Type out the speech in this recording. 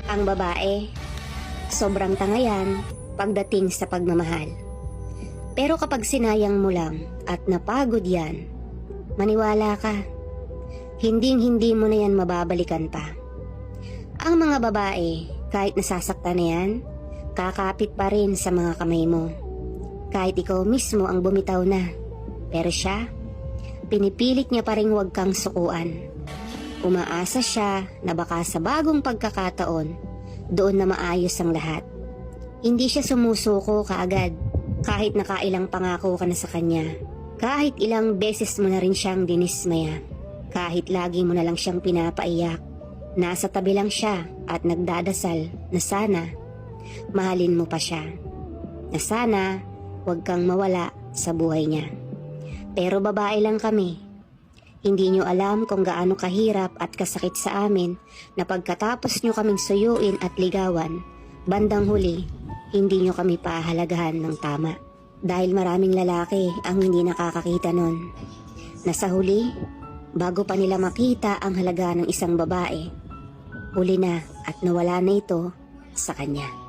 Ang babae, sobrang tanga yan pagdating sa pagmamahal. Pero kapag sinayang mo lang at napagod yan, maniwala ka, hinding-hindi mo na yan mababalikan pa. Ang mga babae, kahit nasasaktan na yan, kakapit pa rin sa mga kamay mo. Kahit ikaw mismo ang bumitaw na. Pero siya, pinipilit niya pa rin huwag kang sukuan. Umaasa siya na baka sa bagong pagkakataon, doon na maayos ang lahat. Hindi siya sumusuko kaagad kahit nakailang pangako ka na sa kanya. Kahit ilang beses mo na rin siyang dinismaya. Kahit lagi mo na lang siyang pinapaiyak. Nasa tabi lang siya at nagdadasal na sana mahalin mo pa siya. Na sana huwag kang mawala sa buhay niya. Pero babae lang kami. Hindi nyo alam kung gaano kahirap at kasakit sa amin na pagkatapos nyo kaming suyuin at ligawan, bandang huli, hindi nyo kami pahalagahan ng tama. Dahil maraming lalaki ang hindi nakakakita nun. Na sa huli, bago pa nila makita ang halaga ng isang babae, huli na at nawala na ito sa kanya.